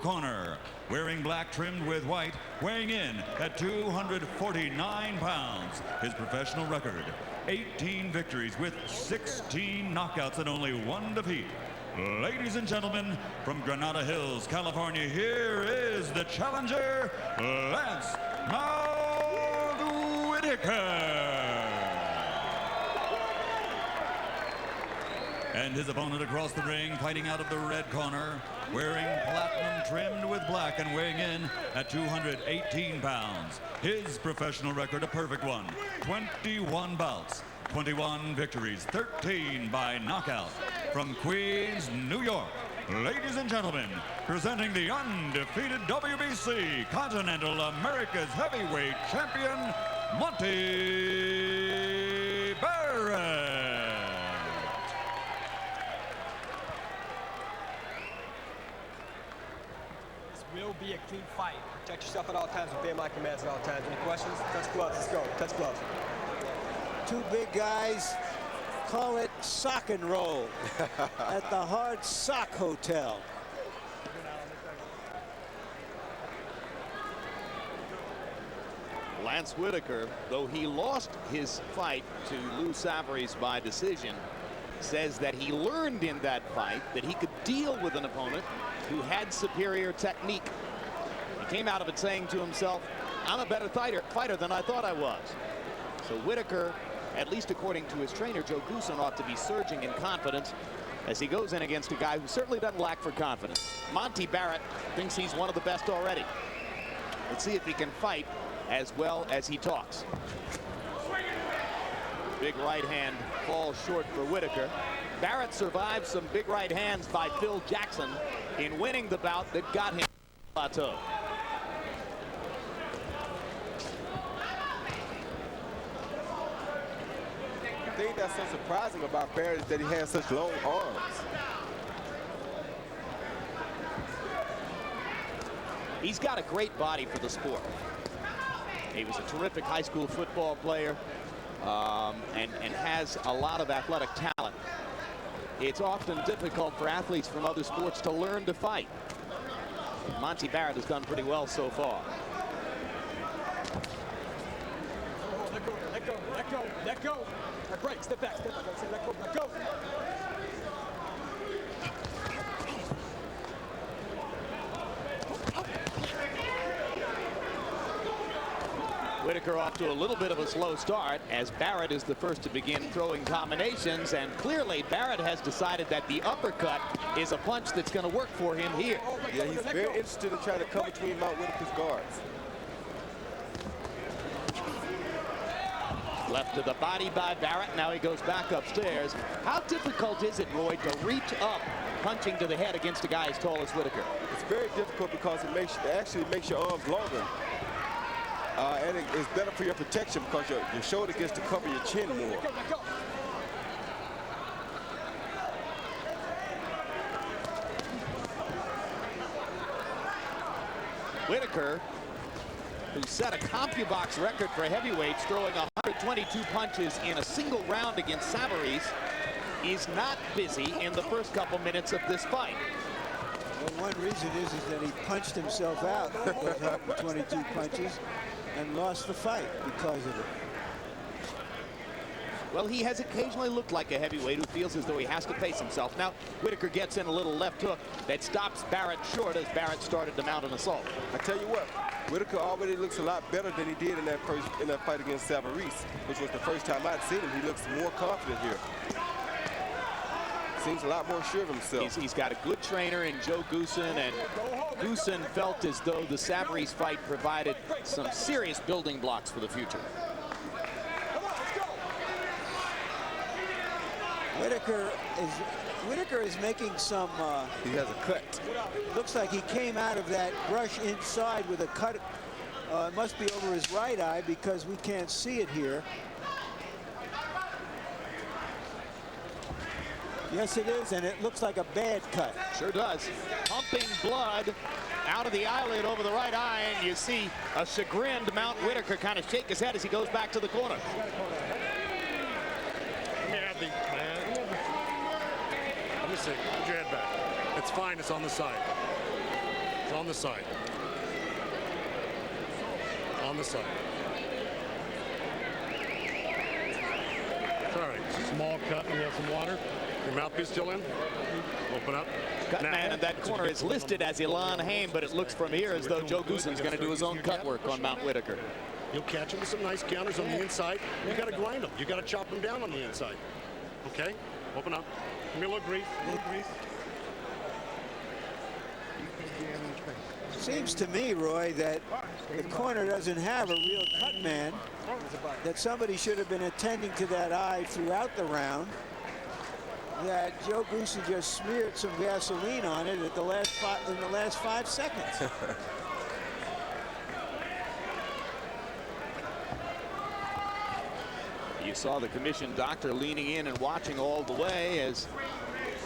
corner, wearing black trimmed with white, weighing in at 249 pounds. His professional record, 18 victories with 16 knockouts and only 1 defeat. Ladies and gentlemen, from Granada Hills, California, here is the challenger, Lance Whitaker. And his opponent across the ring, fighting out of the red corner, wearing platinum trimmed with black and weighing in at 218 pounds. His professional record, a perfect one, 21 bouts, 21 victories, 13 by knockout. From Queens, New York, ladies and gentlemen, presenting the undefeated WBC Continental Americas Heavyweight Champion, Monte Barrett. Will be a clean fight. Protect yourself at all times, obey my commands at all times. Any questions? Touch gloves, let's go. Touch gloves. Two big guys, call it sock and roll at the Hard Sock Hotel. Lance Whitaker, though he lost his fight to Lou Savarese by decision, says that he learned in that fight that he could deal with an opponent who had superior technique. He came out of it saying to himself, I'm a better fighter than I thought I was. So Whitaker, at least according to his trainer, Joe Goosen, ought to be surging in confidence as he goes in against a guy who certainly doesn't lack for confidence. Monte Barrett thinks he's one of the best already. Let's see if he can fight as well as he talks. Big right hand falls short for Whitaker. Barrett survived some big right hands by Phil Jackson in winning the bout that got him plateau. The thing that's so surprising about Barrett is that he has such long arms. He's got a great body for the sport. He was a terrific high school football player and has a lot of athletic talent. It's often difficult for athletes from other sports to learn to fight. Monte Barrett has done pretty well so far. Let go, let go, let go, let go. Break, step back, step back. Say let go, let go. Whitaker off to a little bit of a slow start as Barrett is the first to begin throwing combinations, and clearly Barrett has decided that the uppercut is a punch that's going to work for him here. Yeah, he's very interested in trying to come between Mount Whitaker's guards. Left to the body by Barrett. Now he goes back upstairs. How difficult is it, Roy, to reach up punching to the head against a guy as tall as Whitaker? It's very difficult because it actually makes your arms longer. And it's better for your protection because your shoulder gets to cover your chin more. Whitaker, who set a CompuBox record for heavyweights, throwing 122 punches in a single round against Savarese, is not busy in the first couple minutes of this fight. Well, one reason is that he punched himself out with 122 punches and lost the fight because of it. Well, he has occasionally looked like a heavyweight who feels as though he has to pace himself. Now, Whitaker gets in a little left hook that stops Barrett short as Barrett started to mount an assault. I tell you what, Whitaker already looks a lot better than he did in that fight against Savarese, which was the first time I'd seen him. He looks more confident here. Seems a lot more sure of himself. He's got a good trainer in Joe Goosen, and Goosen felt as though the Savarese fight provided some serious building blocks for the future. Whitaker is making some. He has a cut. Looks like he came out of that brush inside with a cut. It must be over his right eye because we can't see it here. Yes, it is, and it looks like a bad cut. Sure does. Pumping blood out of the eyelid over the right eye, and you see a chagrined Mount Whitaker kind of shake his head as he goes back to the corner. Let me see. Put your head back. It's fine. It's on the side. It's on the side. On the side. It's all right. It's a small cut. You have some water. Your mouthpiece still in? Open up. Cutman in that corner is listed as Ilan Haim, but it looks from here as though Joe Goossen's going to do his own cut work on Mount Whitaker. You'll catch him with some nice counters on the inside. You got to grind him. You got to chop him down on the inside. Okay? Open up. Give me a little grease. A little grease. Seems to me, Roy, that the corner doesn't have a real cut man, that somebody should have been attending to that eye throughout the round, that Joe Goossen just smeared some gasoline on it at the in the last 5 seconds. You saw the commission doctor leaning in and watching all the way as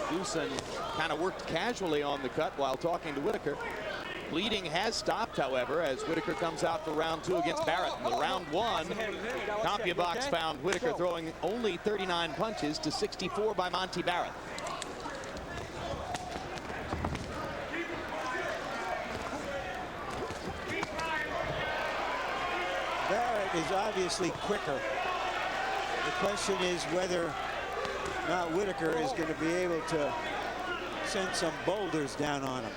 Goossen kind of worked casually on the cut while talking to Whitaker. Bleeding has stopped, however, as Whitaker comes out for round 2 against Barrett. In the round 1, CompuBox found Whitaker throwing only 39 punches to 64 by Monte Barrett. Barrett is obviously quicker. The question is whether or not Whitaker is going to be able to send some boulders down on him.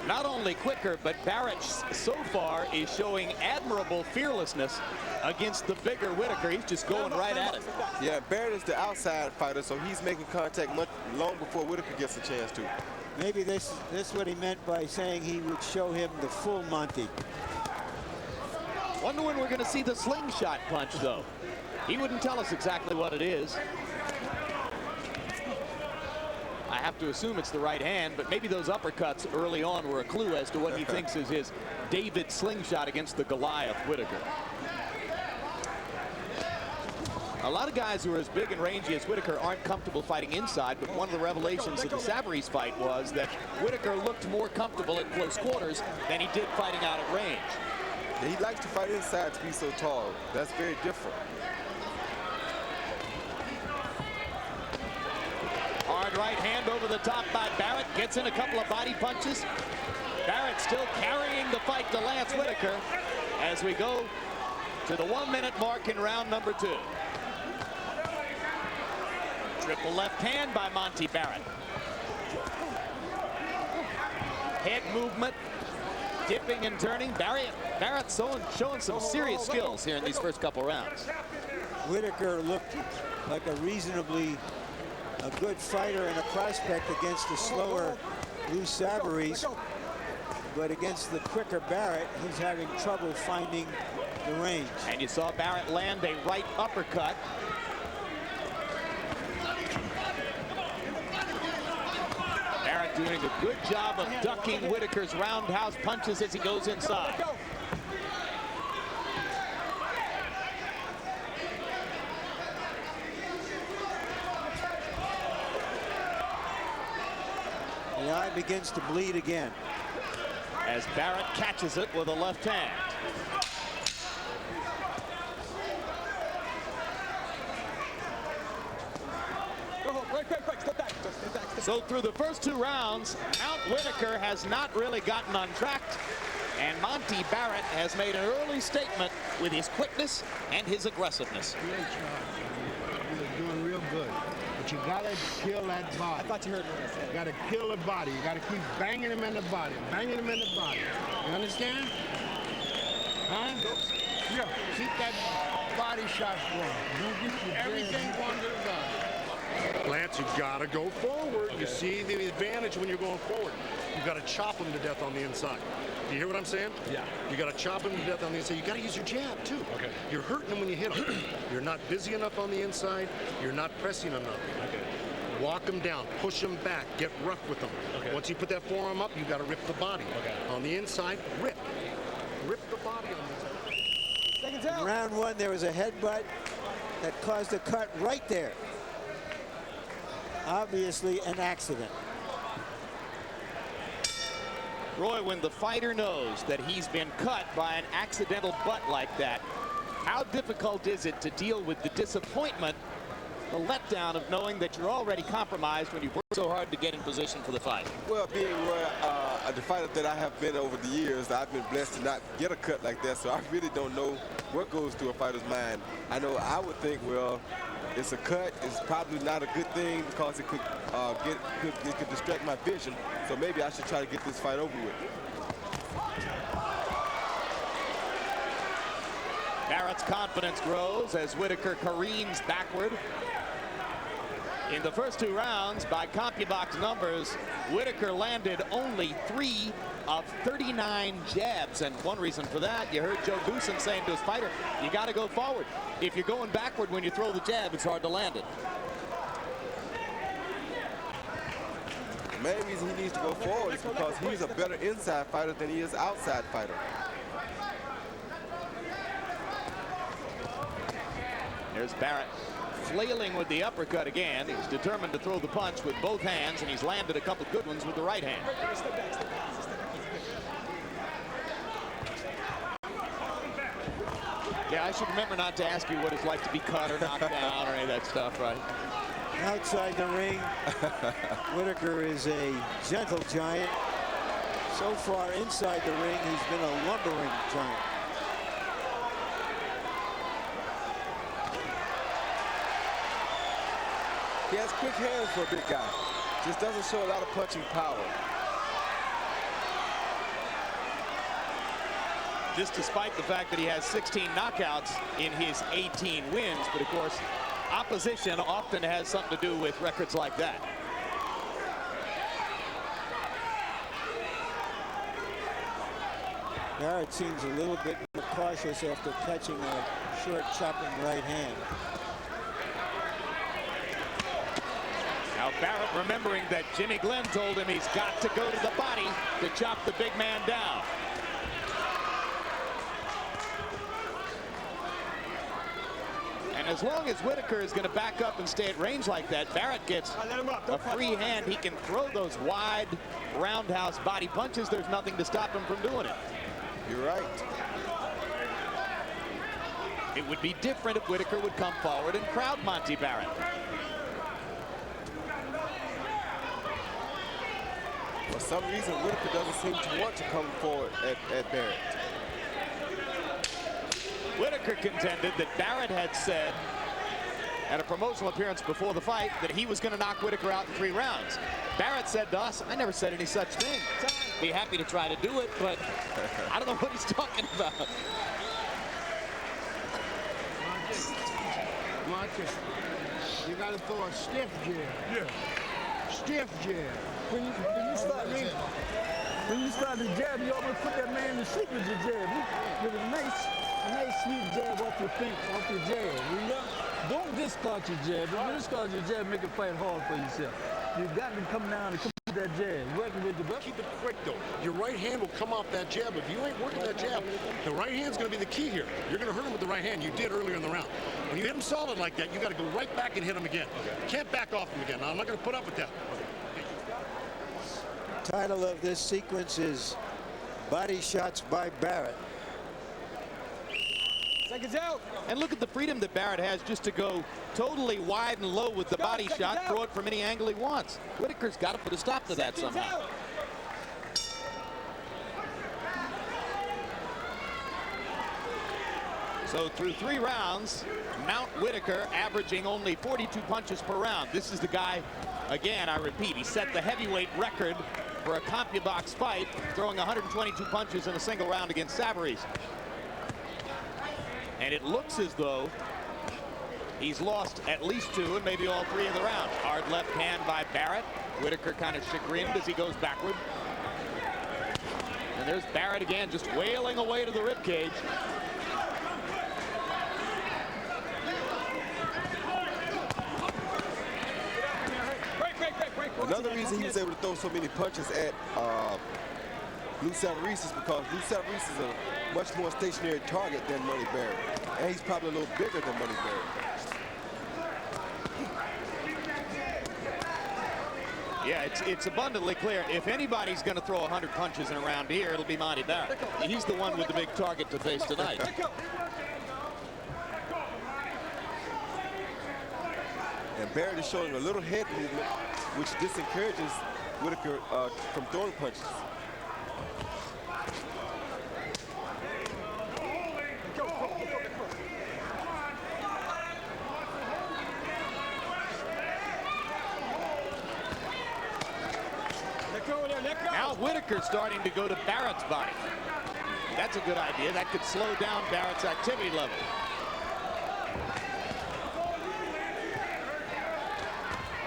Not only quicker, but Barrett so far is showing admirable fearlessness against the bigger Whitaker. He's just going right at it. Yeah, Barrett is the outside fighter, so he's making contact much long before Whitaker gets a chance to. Maybe this is what he meant by saying he would show him the full Monte. Wonder when we're going to see the slingshot punch, though. He wouldn't tell us exactly what it is. I have to assume it's the right hand, but maybe those uppercuts early on were a clue as to what he thinks is his David slingshot against the Goliath Whitaker. A lot of guys who are as big and rangy as Whitaker aren't comfortable fighting inside, but one of the revelations of the Savarese fight was that Whitaker looked more comfortable at close quarters than he did fighting out at range. Yeah, he likes to fight inside to be so tall. That's very different. Hard right hand over the top by Barrett. Gets in a couple of body punches. Barrett still carrying the fight to Lance Whitaker as we go to the 1-minute mark in round number 2. Triple left hand by Monte Barrett. Head movement, dipping and turning. Barrett showing some serious skills here in these first couple rounds. Whitaker looked like a good fighter and a prospect against the slower Lou Savarese, but against the quicker Barrett, he's having trouble finding the range. And you saw Barrett land a right uppercut. Barrett doing a good job of ducking Whitaker's roundhouse punches as he goes inside. The eye begins to bleed again. As Barrett catches it with a left hand. So through the first 2 rounds, Mount Whitaker has not really gotten on track, and Monte Barrett has made an early statement with his quickness and his aggressiveness. You're doing real good. But you gotta kill that body. I thought you heard me. You gotta kill the body. You gotta keep banging him in the body, banging him in the body. You understand? Huh? Yeah. Keep that body shots going. Don't get everything going to the body. Lance, you gotta go forward. Okay. You see the advantage when you're going forward. You gotta chop him to death on the inside. Do you hear what I'm saying? Yeah. You gotta chop him to death on the inside. You gotta use your jab too. Okay. You're hurting him when you hit him. You're not busy enough on the inside. You're not pressing enough. Okay. Walk him down, push him back, get rough with him. Okay. Once you put that forearm up, you gotta rip the body. Okay. On the inside, rip. Rip the body on the inside. Seconds out. In round 1, there was a headbutt that caused a cut right there. Obviously an accident. Roy, when the fighter knows that he's been cut by an accidental butt like that, how difficult is it to deal with the disappointment, the letdown of knowing that you're already compromised when you work so hard to get in position for the fight? Well, being Roy, the fighter that I have been over the years, I've been blessed to not get a cut like that, so I really don't know what goes through a fighter's mind. I know I would think, well, it's a cut. It's probably not a good thing because it could distract my vision. So maybe I should try to get this fight over with. Barrett's confidence grows as Whitaker careens backward. In the first 2 rounds, by CompuBox numbers, Whitaker landed only 3 of 39 jabs. And one reason for that, you heard Joe Goosen saying to his fighter, you got to go forward. If you're going backward when you throw the jab, it's hard to land it. The main reason he needs to go forward is because he's a better inside fighter than he is outside fighter. There's Barrett flailing with the uppercut again. He's determined to throw the punch with both hands, and he's landed a couple good ones with the right hand. Yeah, I should remember not to ask you what it's like to be cut or knocked down or any of that stuff, right? Outside the ring, Whitaker is a gentle giant. So far inside the ring, he's been a lumbering giant. He has quick hands for a big guy. Just doesn't show a lot of punching power. This despite the fact that he has 16 knockouts in his 18 wins. But of course, opposition often has something to do with records like that. Barrett seems a little bit more cautious after catching a short chopping right hand. Now Barrett remembering that Jimmy Glenn told him he's got to go to the body to chop the big man down. And as long as Whitaker is going to back up and stay at range like that, Barrett gets a free hand. He can throw those wide roundhouse body punches. There's nothing to stop him from doing it. You're right. It would be different if Whitaker would come forward and crowd Monte Barrett. For some reason, Whitaker doesn't seem to want to come forward at Barrett. Whitaker contended that Barrett had said at a promotional appearance before the fight that he was going to knock Whitaker out in 3 rounds. Barrett said to us, I never said any such thing. Be happy to try to do it, but I don't know what he's talking about. Marcus, you got to throw a stiff jab. Yeah. Stiff jab. When you start the jab, you almost put that man to sleep with your jab. With a nice sweet jab off your jab. You know? Don't discard your jab. If you discard your jab, make it fight hard for yourself. You got to come down and come with that jab. Working with the butt. Keep it quick, though. Your right hand will come off that jab. If you ain't working that jab, the right hand's going to be the key here. You're going to hurt him with the right hand. You did earlier in the round. When you hit him solid like that, you got to go right back and hit him again. You can't back off him again. Now, I'm not going to put up with that. Title of this sequence is Body Shots by Barrett. Seconds out. And look at the freedom that Barrett has just to go totally wide and low with the body shot, throw it from any angle he wants. Whitaker's got to put a stop to that somehow. So through 3 rounds, Mount Whitaker averaging only 42 punches per round. This is the guy, again, I repeat, he set the heavyweight record for a CompuBox fight, throwing 122 punches in a single round against Savarese. And it looks as though he's lost at least 2 and maybe all 3 of the rounds. Hard left hand by Barrett. Whitaker kind of chagrined as he goes backward. And there's Barrett again, just wailing away to the ribcage. Another reason he was able to throw so many punches at Lou Savarese is because Lou Savarese is a much more stationary target than Monte Barrett. And he's probably a little bigger than Monte Barrett. Yeah, it's abundantly clear. If anybody's going to throw 100 punches in a round here, it'll be Monte Barrett. He's the one with the big target to face tonight. And Barrett is showing a little head movement, which disencourages Whitaker from throwing punches. Whitaker starting to go to Barrett's body. That's a good idea. That could slow down Barrett's activity level.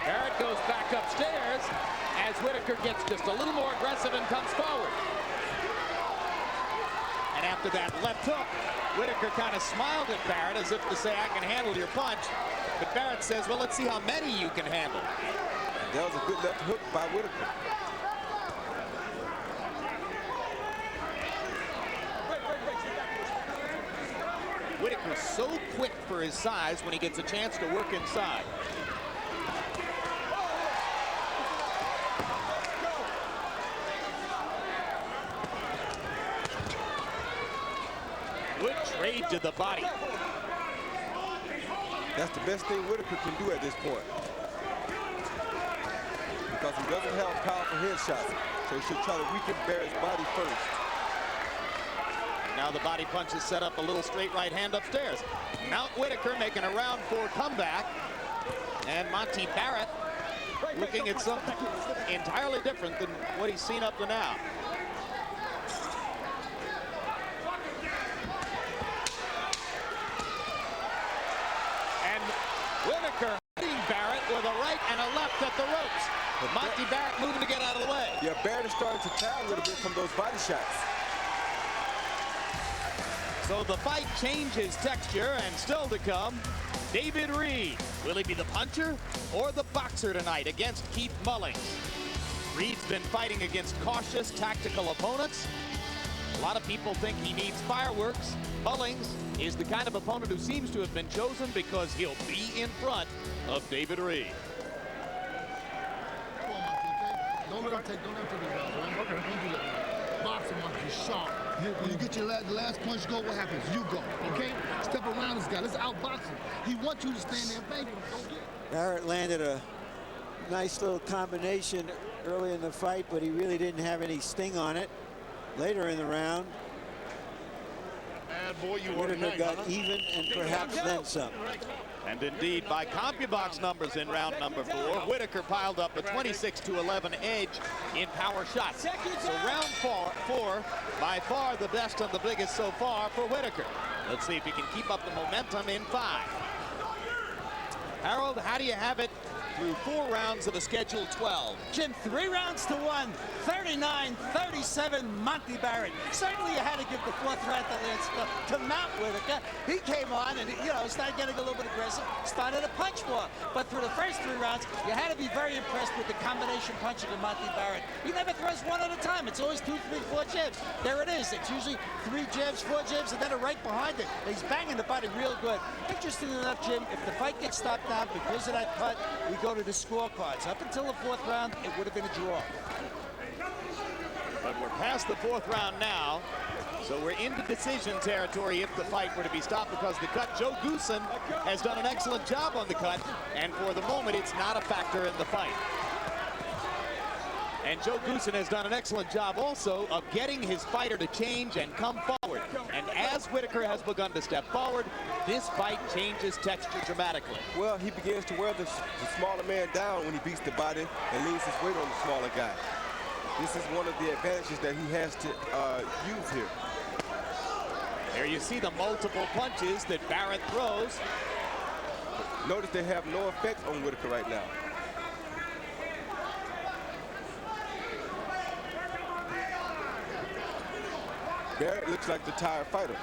Barrett goes back upstairs as Whitaker gets just a little more aggressive and comes forward. And after that left hook, Whitaker kind of smiled at Barrett as if to say, I can handle your punch. But Barrett says, well, let's see how many you can handle. That was a good left hook by Whitaker. Whitaker's so quick for his size when he gets a chance to work inside. Good trade to the body. That's the best thing Whitaker can do at this point. Because he doesn't have powerful headshots, so he should try to weaken Barrett's body first. Now the body punch is set up a little straight right hand upstairs. Mount Whitaker making a round 4 comeback. And Monte Barrett looking at something entirely different than what he's seen up to now. And Whitaker hitting Barrett with a right and a left at the ropes. Monte Barrett moving to get out of the way. Yeah, Barrett is starting to tire a little bit from those body shots. So the fight changes texture, and still to come, David Reed. Will he be the puncher or the boxer tonight against Keith Mullings? Reed's been fighting against cautious, tactical opponents. A lot of people think he needs fireworks. Mullings is the kind of opponent who seems to have been chosen because he'll be in front of David Reed. Come on, Monty, okay? Don't let him take the rounds, right? Okay. Don't do that. Boxing, Monty, sharp. When you get your last punch go, what happens? You go, okay? Step around this guy. Let's outbox him. He wants you to stand there and bang him. Don't get. Barrett landed a nice little combination early in the fight, but he really didn't have any sting on it. Later in the round, Bad boy, you Whitaker got even and perhaps then some. And indeed, by CompuBox numbers in round number 4, Whitaker piled up a 26-11 edge in power shots. So round 4, by far the best and the biggest so far for Whitaker. Let's see if he can keep up the momentum in 5. Harold, how do you have it through 4 rounds of a scheduled 12? Jim, 3 rounds to 1, 39-37, Monte Barrett. Certainly you had to give the 4th round to Mount Whitaker. He came on and, started getting a little bit aggressive, started a punch war. But through the first 3 rounds, you had to be very impressed with the combination punching of Monte Barrett. He never throws one at a time. It's always 2, 3, 4 jabs. There it is. It's usually 3 jabs, 4 jabs, and then a right behind it. He's banging the body real good. Interesting enough, Jim, if the fight gets stopped down because of that cut, we go to the scorecards. Up until the 4th round, it would have been a draw. But we're past the 4th round now, so we're into decision territory if the fight were to be stopped because the cut. Joe Goosen has done an excellent job on the cut, and for the moment, it's not a factor in the fight. And Joe Goosen has done an excellent job also of getting his fighter to change and come forward. And as Whitaker has begun to step forward, this fight changes texture dramatically. Well, he begins to wear the smaller man down when he beats the body and leans his weight on the smaller guy. This is one of the advantages that he has to use here. There you see the multiple punches that Barrett throws. Notice they have no effect on Whitaker right now. Barrett looks like the tired fighter.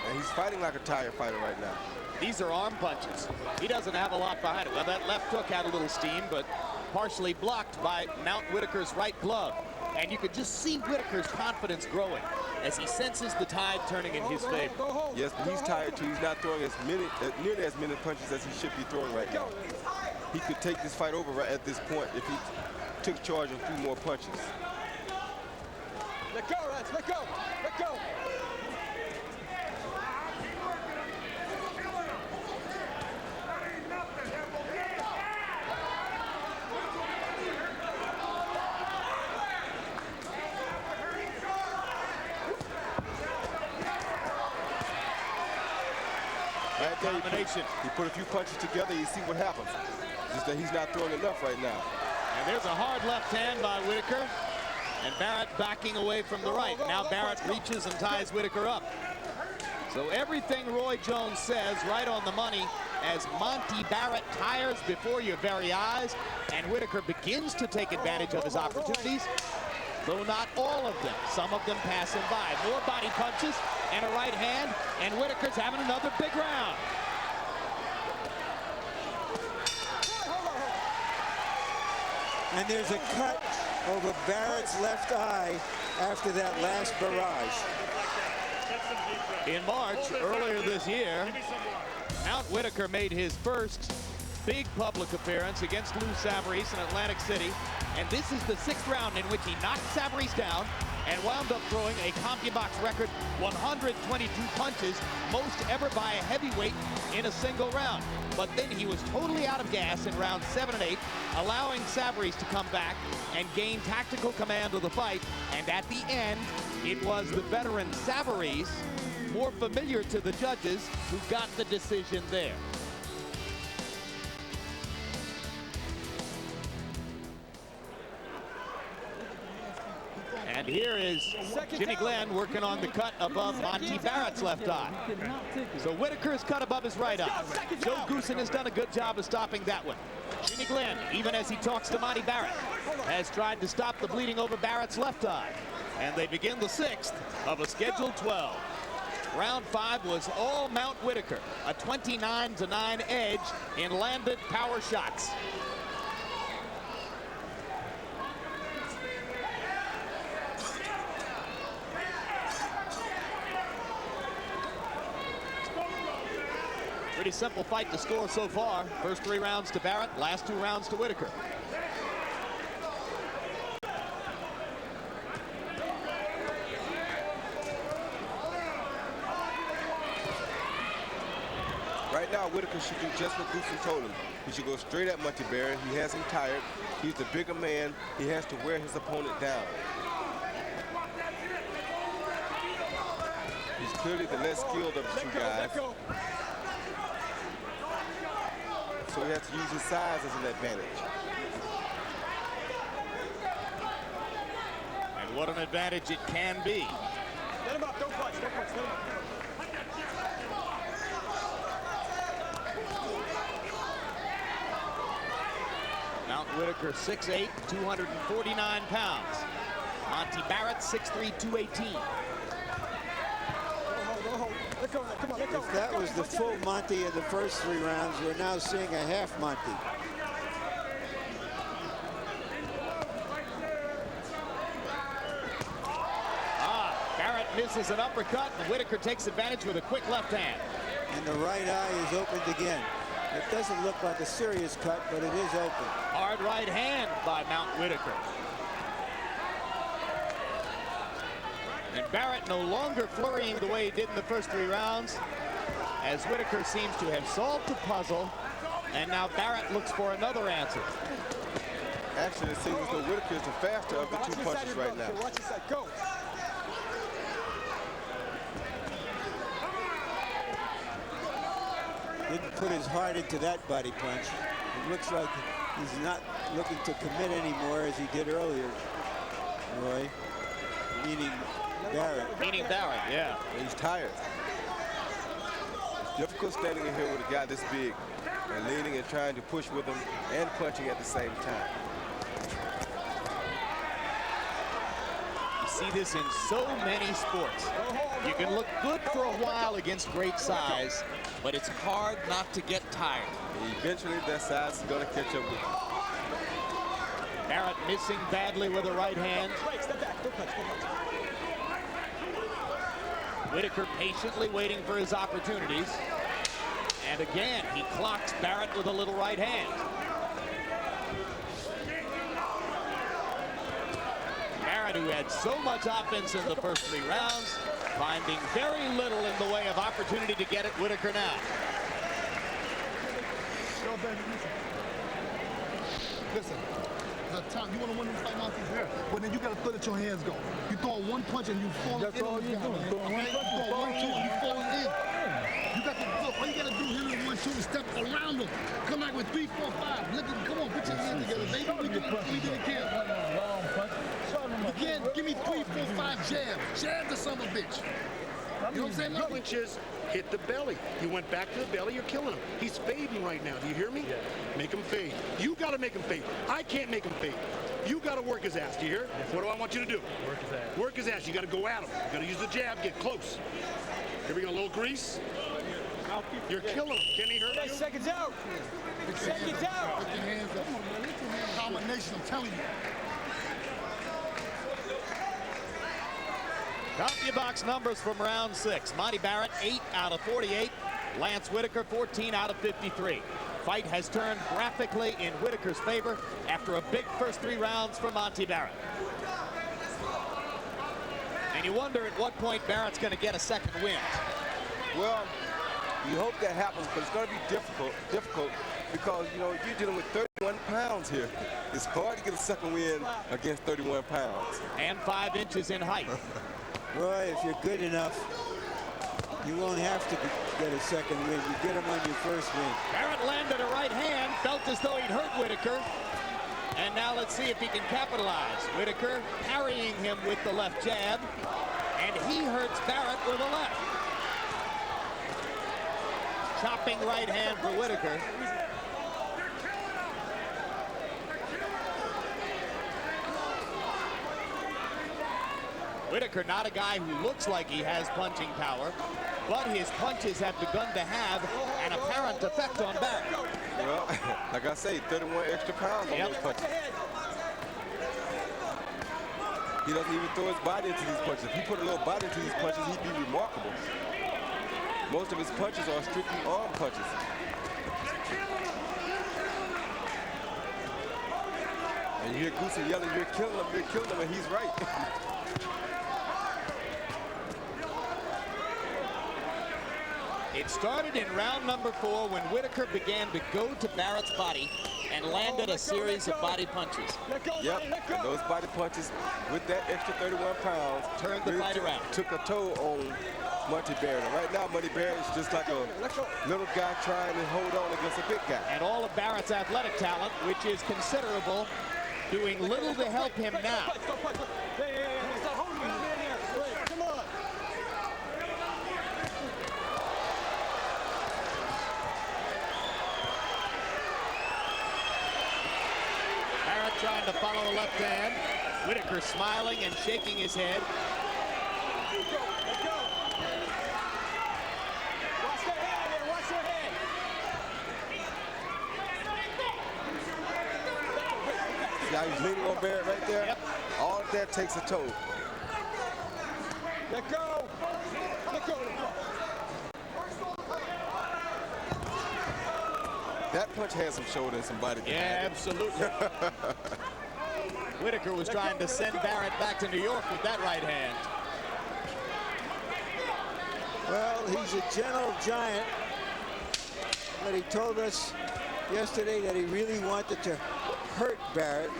And he's fighting like a tired fighter right now. These are arm punches. He doesn't have a lot behind it. Well, that left hook had a little steam, but partially blocked by Mount Whitaker's right glove. And you could just see Whitaker's confidence growing as he senses the tide turning in his favor. Yes, but he's tired too. He's not throwing nearly as many punches as he should be throwing right now. He could take this fight over right at this point if he took charge of a few more punches. Let go, Rats, let go, let go. Right combination. He put a few punches together, you see what happens. Just that he's not throwing enough right now. And there's a hard left hand by Whitaker. And Barrett backing away from the right. Now Barrett reaches and ties Whitaker up. So everything Roy Jones says right on the money as Monte Barrett tires before your very eyes. And Whitaker begins to take advantage of his opportunities, though not all of them. Some of them pass him by. More body punches and a right hand, and Whitaker's having another big round. And there's a cut over Barrett's left eye after that last barrage. In March, earlier this year, Mount Whitaker made his first big public appearance against Lou Savarese in Atlantic City. And this is the 6th round in which he knocked Savarese down and wound up throwing a CompuBox record 122 punches, most ever by a heavyweight in a single round. But then he was totally out of gas in rounds 7 and 8, allowing Savarese to come back and gain tactical command of the fight. And at the end, it was the veteran Savarese, more familiar to the judges, who got the decision there. And here is Jimmy Glenn working on the cut above Monte Barrett's left eye. So Whitaker is cut above his right eye. Joe Goosen has done a good job of stopping that one. Jimmy Glenn, even as he talks to Monte Barrett, has tried to stop the bleeding over Barrett's left eye. And they begin the 6th of a scheduled 12. Round 5 was all Mount Whitaker, a 29-9 edge in landed power shots. Pretty simple fight to score so far. First 3 rounds to Barrett, last 2 rounds to Whitaker. Right now, Whitaker should do just what Goosen told him. He should go straight at Monte Barrett. He has him tired. He's the bigger man. He has to wear his opponent down. He's clearly the less skilled of the 2 guys. So he has to use his size as an advantage. And what an advantage it can be. Let him up, don't punch, let him up. Mount Whitaker 6'8", 249 pounds. Monte Barrett 6'3", 218. If that was the full Monte of the first 3 rounds, we're now seeing a half Monte. Barrett misses an uppercut, and Whitaker takes advantage with a quick left hand. And the right eye is opened again. It doesn't look like a serious cut, but it is open. Hard right hand by Mount Whitaker. And Barrett no longer flurrying the way he did in the first 3 rounds, as Whitaker seems to have solved the puzzle, and now Barrett looks for another answer. Actually, it seems as though Whitaker is the faster of the 2 punches right now. Watch your side, go. Didn't put his heart into that body punch. It looks like he's not looking to commit anymore as he did earlier, Roy. Meaning Barrett. Meaning Barrett, yeah. He's tired. It's difficult standing in here with a guy this big and leaning and trying to push with him and punching at the same time. You see this in so many sports. You can look good for a while against great size, but it's hard not to get tired. Eventually, that size is going to catch up with him. Barrett missing badly with a right hand. Whitaker patiently waiting for his opportunities. And again, he clocks Barrett with a little right hand. Barrett, who had so much offense in the first 3 rounds, finding very little in the way of opportunity to get at Whitaker now. Listen, Tom, you want to win this fight, Monty? Yeah. But then you got to let your hands go. You throw 1 punch and you fall in. That's all you're doing. Throwing 1 punch, you throw 1, 2, and you fall in. You got to look, all you gotta do is hit him 1, 2, and step around him. Come back with 3, 4, 5. Look at, come on, put your hands together, baby. We did it again. You can't give me 3, 4, 5 jabs. Jab the son of a bitch. You know what I'm saying? Punches hit the belly. You went back to the belly, you're killing him. He's fading right now. Do you hear me? Yeah. Make him fade. You got to make him fade. I can't make him fade. You got to work his ass. Do you hear? Yes, what do I want you to do? Work his ass. Work his ass. You got to go at him. You got to use the jab, get close. Here we go, a little grease. You're killing him. Can he hurt you? Seconds out. Seconds out. Put your hands up. Combination, I'm telling you. CompuBox numbers from round 6. Monte Barrett, 8 out of 48. Lance Whitaker, 14 out of 53. Fight has turned graphically in Whitaker's favor after a big first 3 rounds for Monte Barrett. And you wonder at what point Barrett's going to get a second win. Well, you hope that happens, but it's going to be difficult because, you know, you're dealing with 31 pounds here. It's hard to get a second win against 31 pounds. And 5 inches in height. Roy, if you're good enough, you won't have to get a second win. You get him on your first win. Barrett landed a right hand, felt as though he'd hurt Whitaker. And now let's see if he can capitalize. Whitaker parrying him with the left jab, and he hurts Barrett with a left. Chopping right hand for Whitaker. Whitaker, not a guy who looks like he has punching power, but his punches have begun to have an apparent effect on Barrett. Well, like I say, 31 extra pounds on those punches. He doesn't even throw his body into these punches. If he put a little body into these punches, he'd be remarkable. Most of his punches are strictly arm punches. And you hear Goosey yelling, you're killing him, and he's right. It started in round number 4 when Whitaker began to go to Barrett's body and landed a series of body punches. Yep, and those body punches with that extra 31 pounds turned the fight around. Took a toll on Monte Barrett. And right now, Monte Barrett is just like a little guy trying to hold on against a big guy. And all of Barrett's athletic talent, which is considerable, doing little to help him now. Trying to follow the left hand. Whitaker smiling and shaking his head. Watch your head here, watch your head. See how he's leaning on Barrett right there? Yep. All of that takes a toll. Let go. Let go. That punch had some shoulder and some body. Yeah, absolutely. Whitaker was trying to send Barrett back to New York with that right hand. Well, he's a gentle giant, but he told us yesterday that he really wanted to hurt Barrett,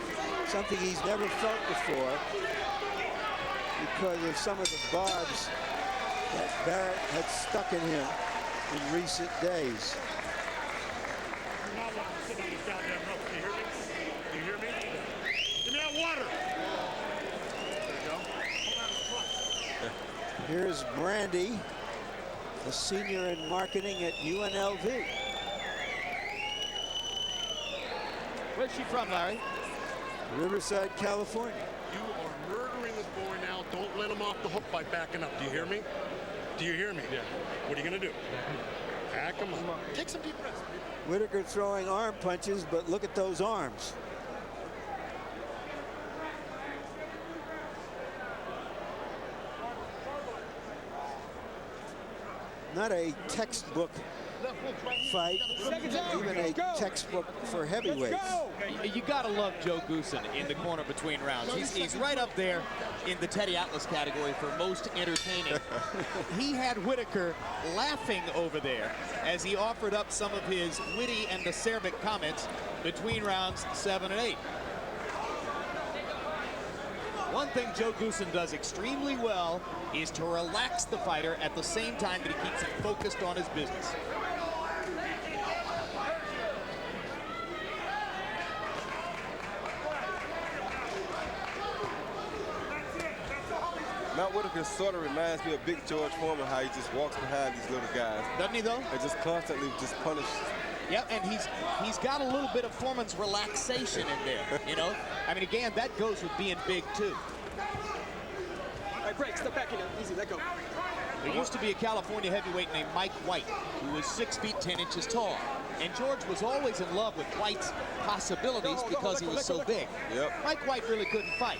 something he's never felt before because of some of the barbs that Barrett had stuck in him in recent days. Here's Brandy, the senior in marketing at UNLV. Where's she from, Larry? Riverside, California. You are murdering this boy now. Don't let him off the hook by backing up. Do you hear me? Do you hear me? Yeah. What are you going to do? Back him up. Take some deep breaths. Whitaker throwing arm punches, but look at those arms. Not a textbook fight, even a textbook for heavyweights. You gotta love Joe Goosen in the corner between rounds. He's right up there in the Teddy Atlas category for most entertaining. He had Whitaker laughing over there as he offered up some of his witty and acerbic comments between rounds 7 and 8. One thing Joe Goossen does extremely well is to relax the fighter at the same time that he keeps him focused on his business. Mount Whitaker sort of reminds me of Big George Foreman, how he just walks behind these little guys. Doesn't he, though? And just constantly just punish. Yep, and he's got a little bit of Foreman's relaxation in there, you know? I mean, again, that goes with being big, too. All right, break, step back in there. Easy, let go. There used to be a California heavyweight named Mike White, who was 6 feet 10 inches tall. And George was always in love with White's possibilities because he was so big. Yep. Mike White really couldn't fight.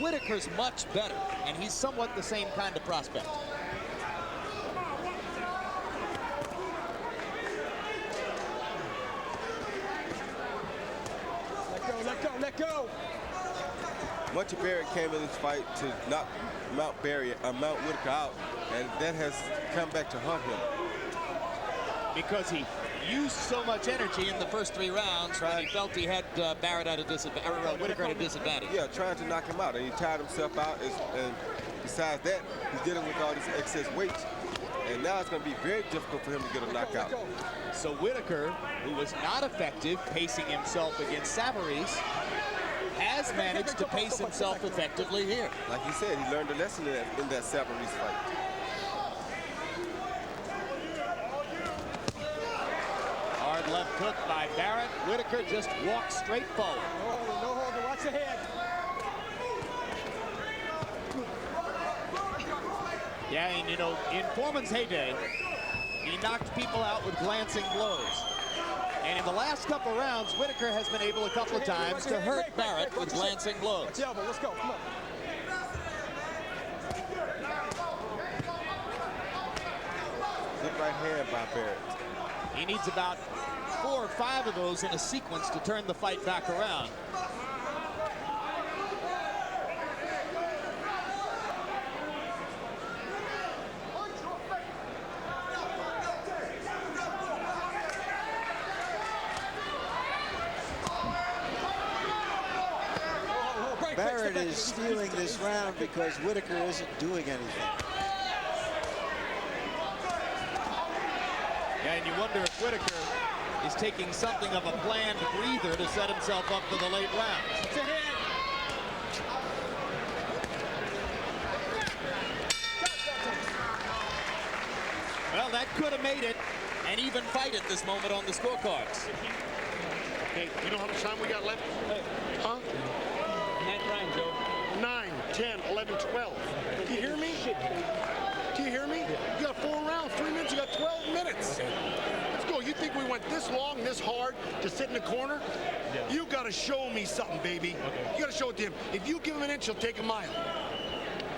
Whitaker's much better, and he's somewhat the same kind of prospect. Let go, let go. Monte Barrett came in this fight to knock Mount Whitaker out, and that has come back to haunt him. Because he used so much energy in the first 3 rounds when he felt he had Barrett at a disadvantage, or Whitaker at a disadvantage. Yeah, trying to knock him out, and he tired himself out. And besides that, he's dealing with all this excess weight, and now it's going to be very difficult for him to get a knockout. So Whitaker, who was not effective pacing himself against Savarese, has managed to pace himself effectively here. Like you said, he learned a lesson in that Savarese fight. Hard left hook by Barrett. Whitaker just walks straight forward. No hold, watch ahead. Yeah, and you know, in Foreman's heyday, he knocked people out with glancing blows. And in the last couple rounds, Whitaker has been able a couple of times to hurt Barrett with glancing blows. Watch the elbow, let's go, come on. Good right hand by Barrett. He needs about 4 or 5 of those in a sequence to turn the fight back around. Barrett is stealing this round because Whitaker isn't doing anything. Yeah, and you wonder if Whitaker is taking something of a planned breather to set himself up for the late rounds. Well, that could have made it an even fight at this moment on the scorecards. Okay, you know how much time we got left? Huh? 9, 10, 11, 12. Do you hear me? Do you hear me? You got 4 rounds, 3 minutes, you got 12 minutes. Let's go. You think we went this long, this hard to sit in the corner? Yeah. You got to show me something, baby. Okay. You got to show it to him. If you give him an inch, he'll take a mile.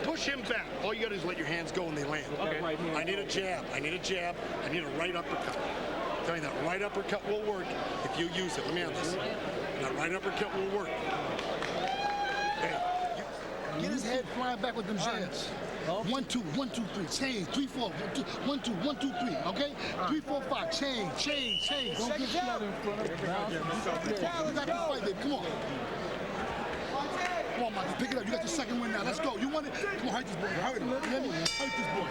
Push him back. All you got to do is let your hands go when they land. Okay. I need a jab. I need a jab. I need a right uppercut. I'm telling you, that right uppercut will work if you use it. Let me have this. That right uppercut will work. Hey. Get his head flying back with them jabs. 1, 2, 1, 2, 3, change, 3, 4, 1, 2, 1, 2, 3, okay? 3, 4, 5, change. Don't get shot in front of him. You got to fight, baby, come on. Come on, Mike, pick it up. You got your second win now. Let's go. You want it? Come on, hurt this boy. Hurt him. Hurt this boy.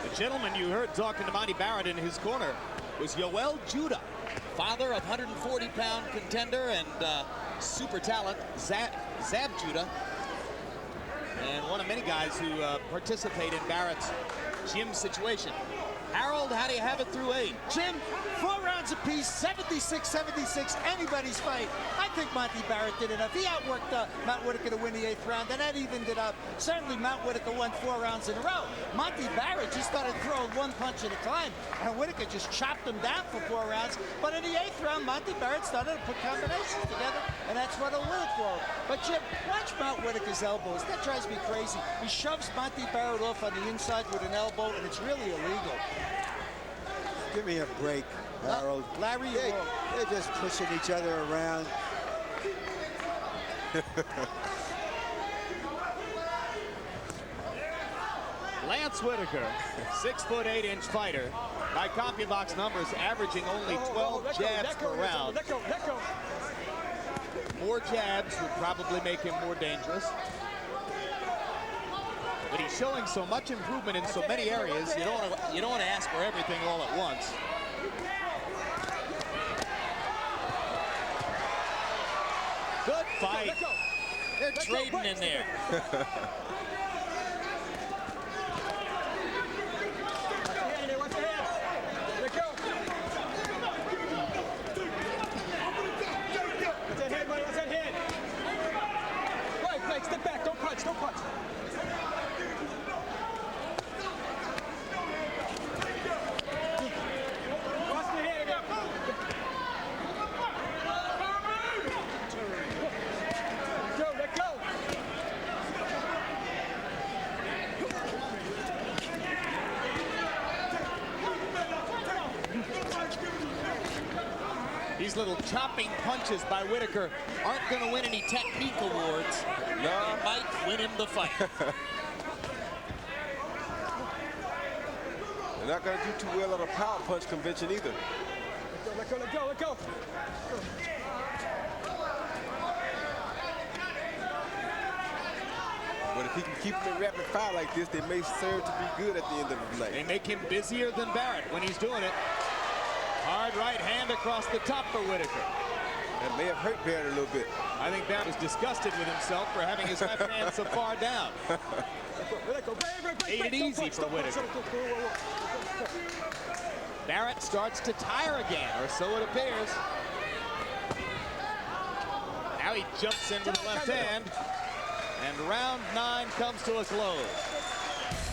The gentleman you heard talking to Monte Barrett in his corner was Yoel Judah, father of 140-pound contender and super talent Zab Judah, and one of many guys who participate in Barrett's gym situation. Harold, how do you have it through 8? Jim, 4 rounds apiece, 76-76, anybody's fight. I think Monte Barrett did enough. He outworked Mount Whitaker to win the 8th round, and that evened it up. Certainly, Mount Whitaker won 4 rounds in a row. Monte Barrett just started throwing 1 punch at a time, and Whitaker just chopped him down for 4 rounds. But in the 8th round, Monte Barrett started to put combinations together, and that's what will win it for him. But Jim, watch Mount Whitaker's elbows. That drives me crazy. He shoves Monte Barrett off on the inside with an elbow, and it's really illegal. Give me a break, Harold. Larry, they're just pushing each other around. Lance Whitaker, 6'8" fighter, By CompuBox numbers, averaging only 12 jabs per round. Let go. More jabs would probably make him more dangerous. But he's showing so much improvement in so many areas, you don't want to ask for everything all at once. Good fight. They're trading in there. Step back, don't punch. Watch the head again. Let go. These little chopping punches by Whitaker aren't going to win any technique awards. No. They might win him the fight. They're not going to do too well at a power punch convention either. Let go. But if he can keep them in rapid fire like this, they may serve to be good at the end of the night. They make him busier than Barrett when he's doing it. Hard right hand across the top for Whitaker. That may have hurt Barrett a little bit. I think Barrett was disgusted with himself for having his left hand so far down. Made it easy for Whitaker. Barrett starts to tire again, or so it appears. Now he jumps into the left hand, and round 9 comes to a close.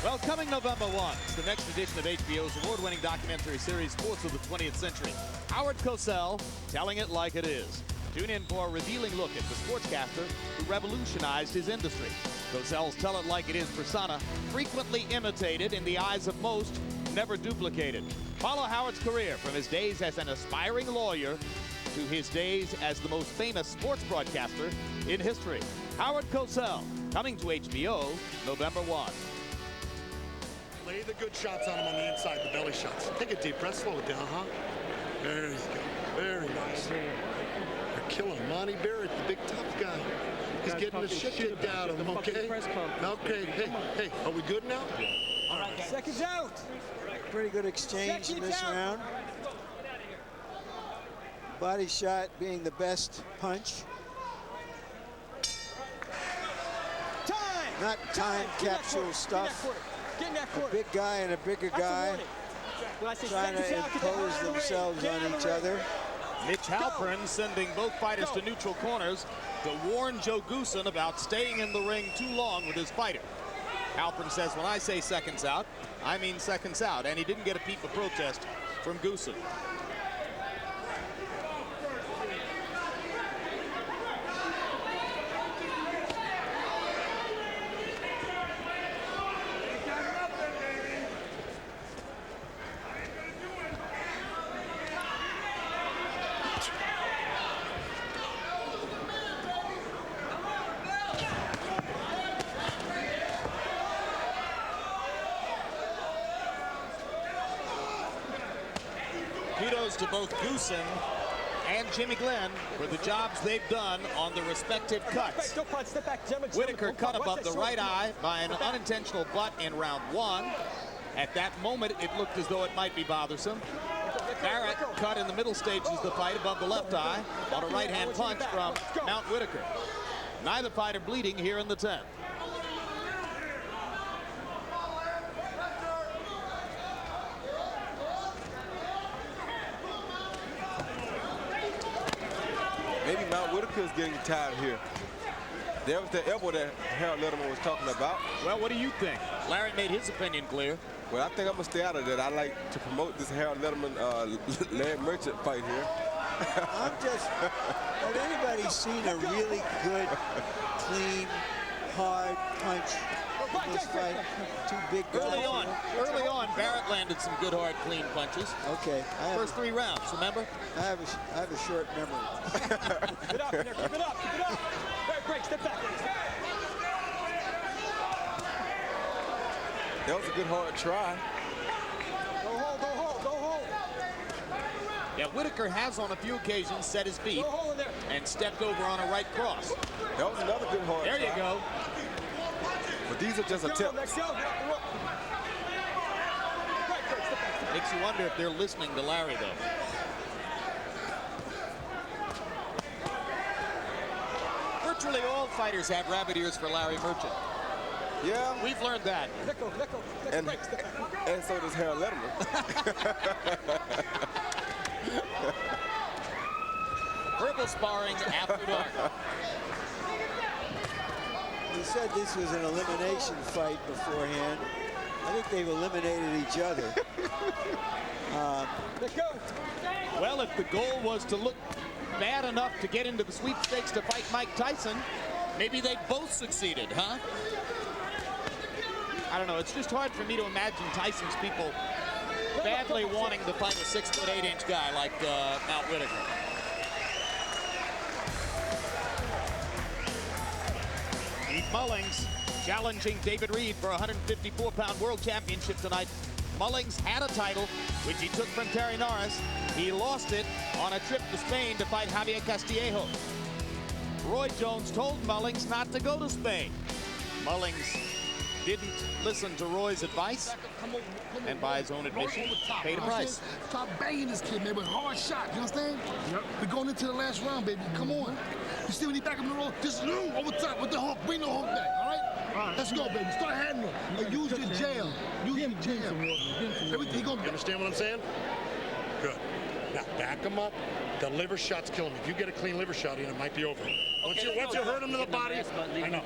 Well, coming November 1, it's the next edition of HBO's award-winning documentary series, Sports of the 20th Century. Howard Cosell, telling it like it is. Tune in for a revealing look at the sportscaster who revolutionized his industry. Cosell's Tell It Like It Is persona, frequently imitated in the eyes of most, never duplicated. Follow Howard's career from his days as an aspiring lawyer to his days as the most famous sports broadcaster in history. Howard Cosell, coming to HBO November 1. Lay the good shots on him on the inside, the belly shots. Take a deep breath, slow it down, huh? There you go. Very nice. They're killing him. Monte Barrett, the big tough guy. He's getting the shit kicked out of him, okay? Okay, hey, are we good now? All right, seconds out. Pretty good exchange in this round. Body shot being the best punch. Not time capsule stuff. A big guy and a bigger guy trying to impose themselves on each other. Mitch Halpern sending both fighters to neutral corners to warn Joe Goosen about staying in the ring too long with his fighter. Halpern says, when I say seconds out, I mean seconds out. And he didn't get a peep of protest from Goosen. Kudos to both Goosen and Jimmy Glenn for the jobs they've done on the respective cuts. Whitaker cut above the right eye by an unintentional butt in round 1. At that moment, it looked as though it might be bothersome. Barrett cut in the middle stages of the fight above the left eye on a right-hand punch from Mount Whitaker. Neither fighter bleeding here in the 10th. Maybe Mount Whitaker is getting tired here. There was the elbow that Harold Letterman was talking about. Well, what do you think? Larry made his opinion clear. Well, I think I'm going to stay out of that. I like to promote this Harold Letterman, Larry Merchant fight here. I'm just, has anybody seen a really good, clean, hard punch in this fight? Two big guys. Early on, Barrett landed some good, hard, clean punches. Okay. First 3 rounds, remember? I have a short memory. Keep it up, keep it up. Break, step back. That was a good hard try. Go hold. Whitaker has on a few occasions set his feet and stepped over on a right cross. That was another good hard There you try. go. But these are just attempts. Makes you wonder if they're listening to Larry, though. Virtually all fighters have rabbit ears for Larry Merchant. Yeah. We've learned that. And so does Harold Letterman. Verbal sparring after dark. He said this was an elimination fight beforehand. I think they've eliminated each other. Well, if the goal was to look bad enough to get into the sweepstakes to fight Mike Tyson, maybe they both succeeded, huh? I don't know. It's just hard for me to imagine Tyson's people badly wanting to fight a 6'8" guy like Mount Whitaker. Pete Mullings challenging David Reed for a 154-pound world championship tonight. Mullings had a title, which he took from Terry Norris. He lost it on a trip to Spain to fight Javier Castillejo. Roy Jones told Mullings not to go to Spain. Mullings didn't listen to Roy's advice, and by his own admission, paid a price. Stop banging this kid, man, with hard shots. You understand? Yep. We're going into the last round, baby. Come on. You see when he back up in the roll? Just over top with the hook. Bring the hook back, all right? Let's go, baby. Start handling. And use your jam. Use your jam. Everything gonna. You understand what I'm saying? Good. Now back him up. The liver shot's killing me. If you get a clean liver shot in, it might be over. Once you hurt him to the body, I know.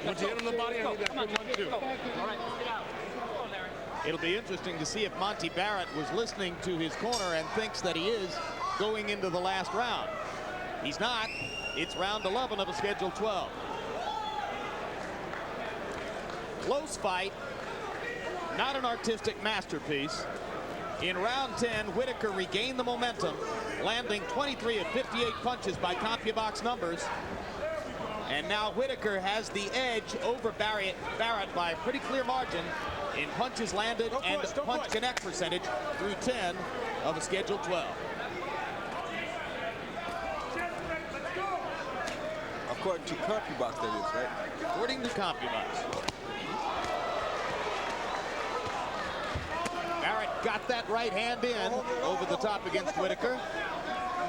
Once you hit him to the body, I need that good one too. It'll be interesting to see if Monte Barrett was listening to his corner and thinks that he is going into the last round. He's not. It's round 11 of a scheduled 12. Close fight, not an artistic masterpiece. In round 10, Whitaker regained the momentum, landing 23 of 58 punches by CompuBox numbers. And now Whitaker has the edge over Barrett by a pretty clear margin in punches landed and punch connect percentage through 10 of a scheduled 12. According to CompuBox, that is, right? According to CompuBox. Barrett got that right hand in over the top against Whitaker.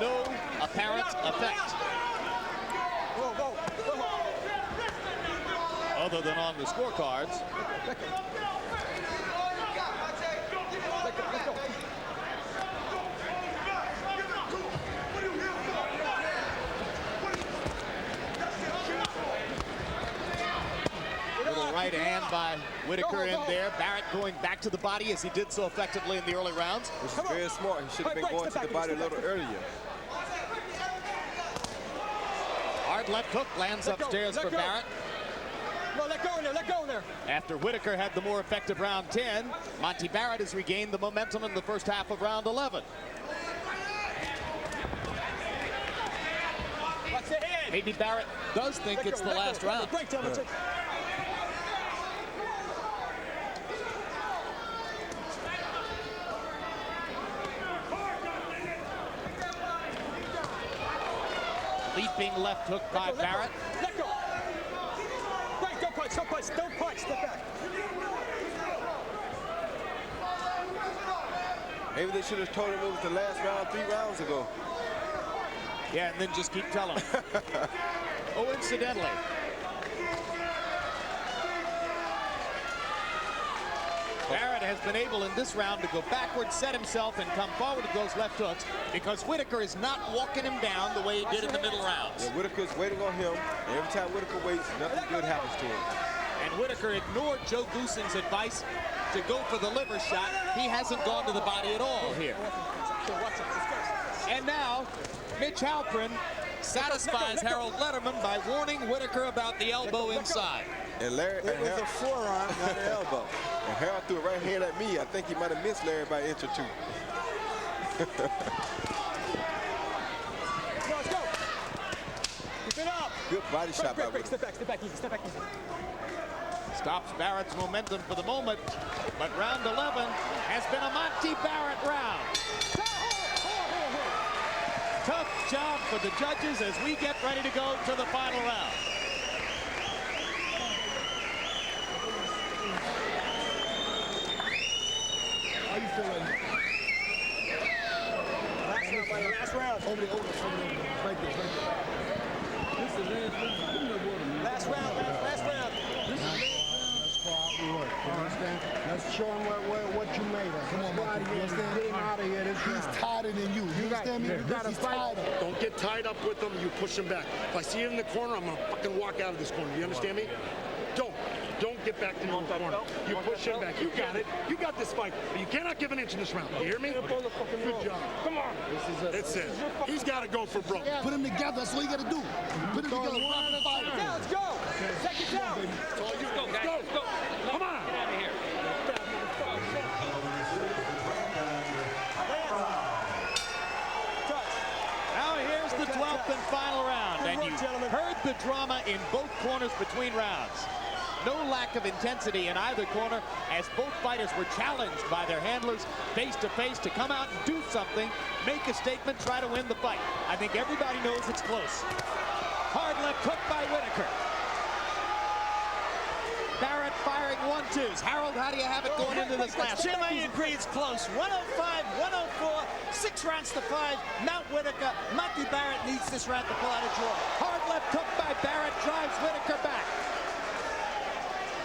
No apparent effect. Other than on the scorecards. Little right hand by Whitaker in there. Barrett going back to the body as he did so effectively in the early rounds. Which is very smart. He should have been going to the body a little earlier. Hard left hook lands upstairs for Barrett. No, let go in there, let go in there. After Whitaker had the more effective round 10, Monte Barrett has regained the momentum in the first half of round 11. Maybe Barrett does think it's the last round. Leaping left hook by Barrett. Let go. Right, don't punch, don't punch, don't punch, step back. Maybe they should have told him it was the last round 3 rounds ago. Yeah, and then just keep telling him. Oh, incidentally. Barrett has been able in this round to go backwards, set himself, and come forward with those left hooks because Whitaker is not walking him down the way he did in the middle rounds. Yeah, Whitaker's waiting on him, and every time Whitaker waits, nothing good happens to him. And Whitaker ignored Joe Goosing's advice to go for the liver shot. He hasn't gone to the body at all here. And now, Mitch Halpern satisfies Harold Letterman by warning Whitaker about the elbow inside. And Larry, It was a forearm, not an elbow. And Harold threw a right hand at me. I think he might have missed Larry by an inch or two. Let's go. Keep it up. Good body shot by Whitaker. Step back easy, step back easy. Stops Barrett's momentum for the moment, but round 11 has been a Monte Barrett round. for the judges as we get ready to go to the final round. How you feeling? Last round. Over there. Right there. This is it. Last round. Let's go out and work. You understand? Let's show him what you made of. Come on, buddy. You understand? Get him out of here. He's tighter than you. You understand me? You got to fight. Don't get tied up with them. You push them back. If I see you in the corner, I'm going to fucking walk out of this corner. You understand me? Don't get back to the corner. You push him back. You got it. You got this fight. But you cannot give an inch in this round. You hear me? Good job. Come on. That's it. He's got to go for broke. Put him together. That's all you got to do. Put him together. Let's go. Take it down. Let's go. Come on. Get out of here. Now here's the 12th and final round. And you heard the drama in both corners between rounds. No lack of intensity in either corner as both fighters were challenged by their handlers face to face to come out and do something, make a statement, try to win the fight. I think everybody knows it's close. Hard left hook by Whitaker. Barrett firing 1-2s. Harold, how do you have it going into this last? Jim, I agree it's close. 105, 104, 6 rounds to 5. Mount Whitaker, Monte Barrett needs this round to pull out a draw. Hard left hook by Barrett drives Whitaker back.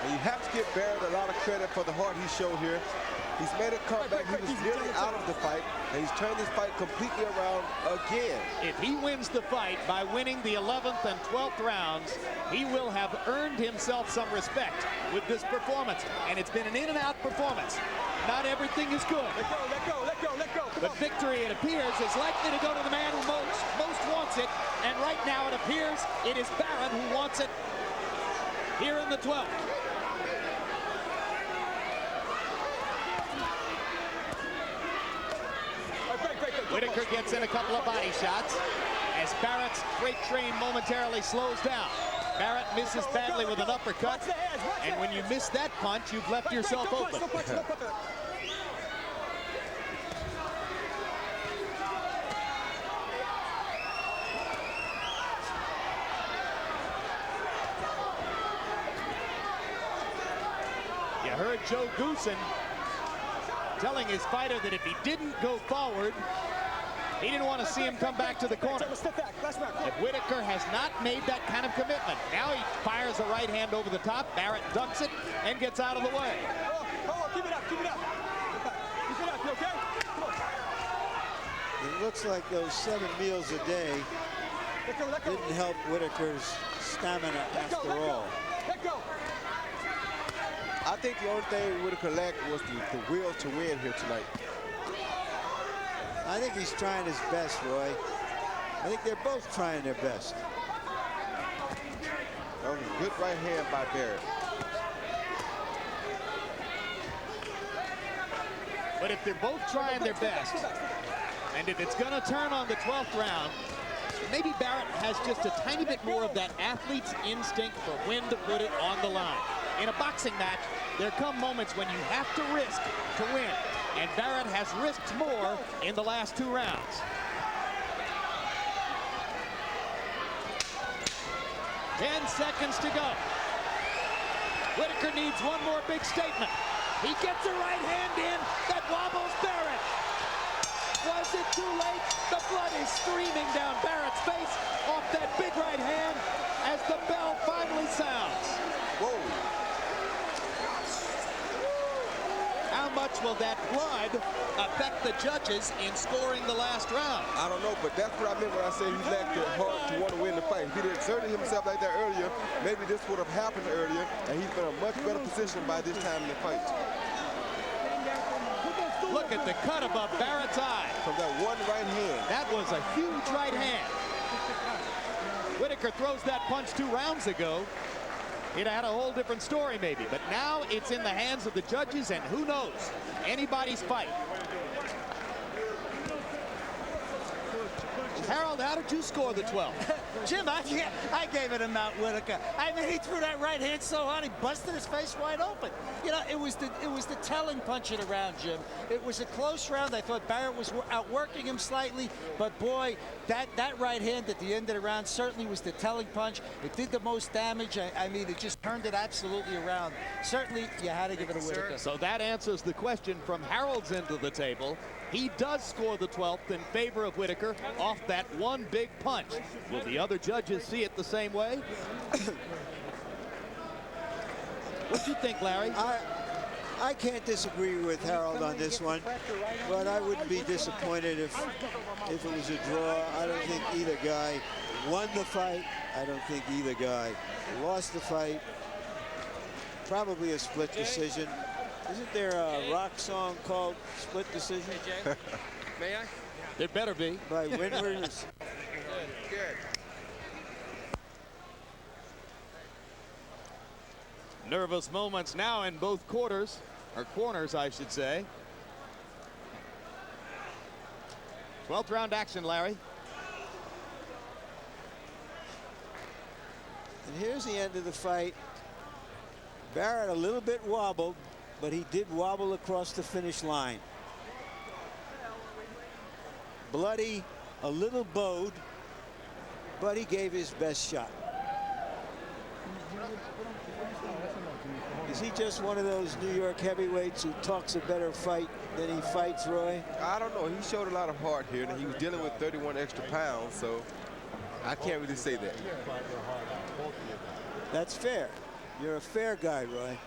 And you have to give Barrett a lot of credit for the heart he showed here. He's made a comeback. He was nearly out of the fight, and he's turned this fight completely around again. If he wins the fight by winning the 11th and 12th rounds, he will have earned himself some respect with this performance. And it's been an in-and-out performance. Not everything is good. Let go. But victory, it appears, is likely to go to the man who most wants it. And right now it appears it is Barrett who wants it here in the 12th. Whitaker gets in a couple of body shots as Barrett's freight train momentarily slows down. Barrett misses badly with an uppercut, and when you miss that punch, you've left yourself open. You heard Joe Goosen telling his fighter that if he didn't go forward, he didn't want to see him come back to the corner. But Whitaker has not made that kind of commitment. Now he fires a right hand over the top. Barrett ducks it and gets out of the way. Keep it up. Keep it up, you okay? Come on. It looks like those 7 meals a day didn't help Whitaker's stamina after all. Let go. I think the only thing Whitaker lacked was the will to win here tonight. I think he's trying his best, Roy. I think they're both trying their best. That was a good right hand by Barrett. But if they're both trying their best, and if it's going to turn on the 12th round, maybe Barrett has just a tiny bit more of that athlete's instinct for when to put it on the line. In a boxing match, there come moments when you have to risk to win. And Barrett has risked more in the last 2 rounds. 10 seconds to go. Whitaker needs one more big statement. He gets a right hand in that wobbles Barrett. Was it too late? The blood is streaming down Barrett's face off that big right hand as the bell finally sounds. Whoa. How much will that blood affect the judges in scoring the last round? I don't know, but that's what I meant when I said he lacked the heart to want to win the fight. If he'd exerted himself like that earlier, maybe this would have happened earlier, and he's been in a much better position by this time in the fight. Look at the cut above Barrett's eye. From that one right hand. That was a huge right hand. Whitaker throws that punch 2 rounds ago. It had a whole different story maybe, but now it's in the hands of the judges, and who knows, anybody's fight. Harold, how did you score the 12th? Jim, I gave it to Mount Whitaker. I mean, he threw that right hand so hard he busted his face wide open. You know, it was the telling punch of the round, Jim. It was a close round. I thought Barrett was outworking him slightly, but boy, that right hand at the end of the round certainly was the telling punch. It did the most damage. I mean, it just turned it absolutely around. Certainly, you had to give it to Whitaker. So that answers the question from Harold's end of the table. He does score the 12th in favor of Whitaker off that one big punch. Will the other judges see it the same way? What do you think, Larry? I can't disagree with Harold on this one, but I wouldn't be disappointed if it was a draw. I don't think either guy won the fight. I don't think either guy lost the fight. Probably a split decision. Isn't there a rock song called Split Decision? May I? There better be. By Windward. Good. Nervous moments now in both quarters, or corners, I should say. 12th round action, Larry. And here's the end of the fight. Barrett a little bit wobbled, but he did wobble across the finish line. Bloody, a little bowed, but he gave his best shot. Is he just one of those New York heavyweights who talks a better fight than he fights, Roy? I don't know. He showed a lot of heart here, and he was dealing with 31 extra pounds, so I can't really say that. That's fair. You're a fair guy, Roy.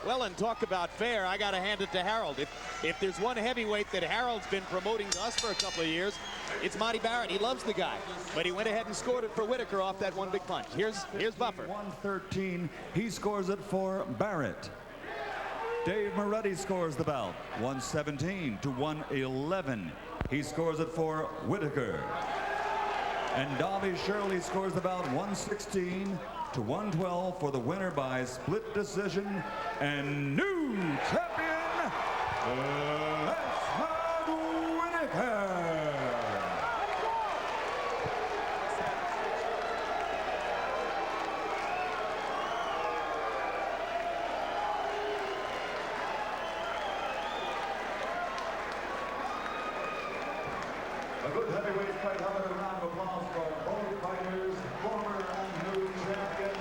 Well, and talk about fair, I got to hand it to Harold. If there's one heavyweight that Harold's been promoting to us for a couple of years, it's Monte Barrett. He loves the guy, but he went ahead and scored it for Whitaker off that one big punch. Here's Buffer. 113. He scores it for Barrett. Dave Moretti scores the bout. 117 to 111. He scores it for Whitaker. And Davy Shirley scores the bout. 116 to 112 for the winner by split decision and new champion, Whitaker. A good heavyweight fight. How about a round of applause for both fighters, former and new champion,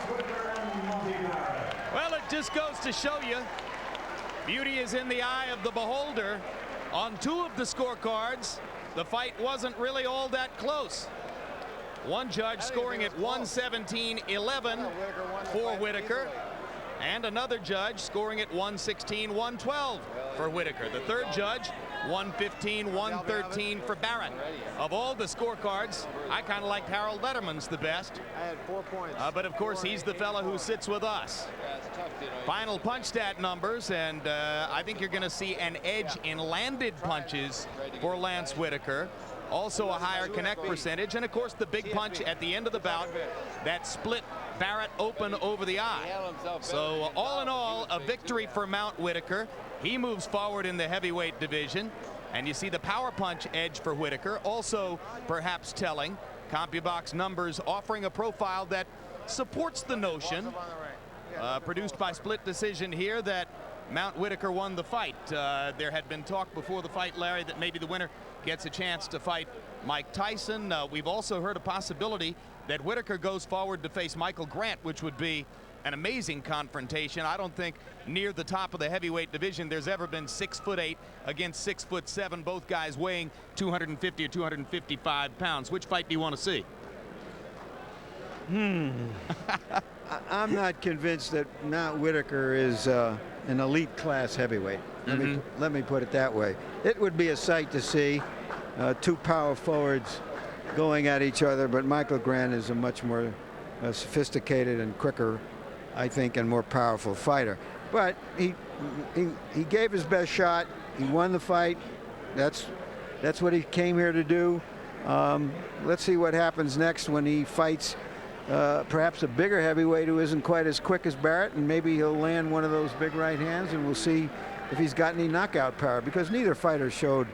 Whitaker and Monte Barrett. Well, it just goes to show you, beauty is in the eye of the beholder. On two of the scorecards, the fight wasn't really all that close. One judge scoring at 117-11 for Whitaker, and another judge scoring at 116-112 for Whitaker. The third judge, 115-113 for Barrett. Of all the scorecards, I kind of liked Harold Letterman's the best. I had 4 points. But of course, he's the fella who sits with us. Final punch stat numbers, and I think you're going to see an edge in landed punches for Lance Whitaker. Also a higher connect percentage, and of course the big punch at the end of the bout that split Barrett open over the eye. So all in all, a victory for Mount Whitaker. He moves forward in the heavyweight division, and you see the power punch edge for Whitaker. Also perhaps telling, CompuBox numbers offering a profile that supports the notion, produced by split decision here, that Mount Whitaker won the fight. There had been talk before the fight, Larry, that maybe the winner gets a chance to fight Mike Tyson. We've also heard a possibility that Whitaker goes forward to face Michael Grant, which would be an amazing confrontation. I don't think near the top of the heavyweight division there's ever been 6'8" against 6'7", both guys weighing 250 or 255 pounds. Which fight do you want to see? I'm not convinced that Mount Whitaker is an elite class heavyweight. Let me put it that way. It would be a sight to see two power forwards going at each other, but Michael Grant is a much more sophisticated and quicker, I think, and more powerful fighter. But he gave his best shot. He won the fight. That's what he came here to do. Let's see what happens next when he fights perhaps a bigger heavyweight who isn't quite as quick as Barrett, and maybe he'll land one of those big right hands, and we'll see if he's got any knockout power, because neither fighter showed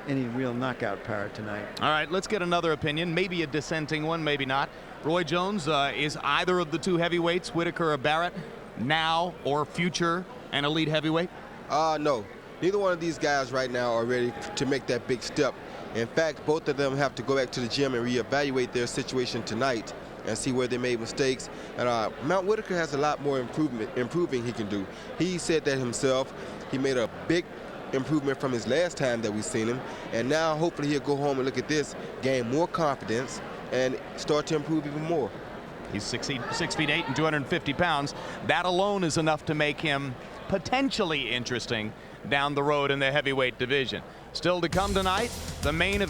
any real knockout power tonight. All right, let's get another opinion, maybe a dissenting one, maybe not. Roy Jones, is either of the two heavyweights, Whitaker or Barrett, now or future an elite heavyweight? No. Neither one of these guys right now are ready to make that big step. In fact, both of them have to go back to the gym and reevaluate their situation tonight and see where they made mistakes. And Mount Whitaker has a lot more improving he can do. He said that himself. He made a big improvement from his last time that we've seen him. And now hopefully he'll go home and look at this, gain more confidence, and start to improve even more. He's 6 feet 8 and 250 pounds. That alone is enough to make him potentially interesting down the road in the heavyweight division. Still to come tonight, the main event.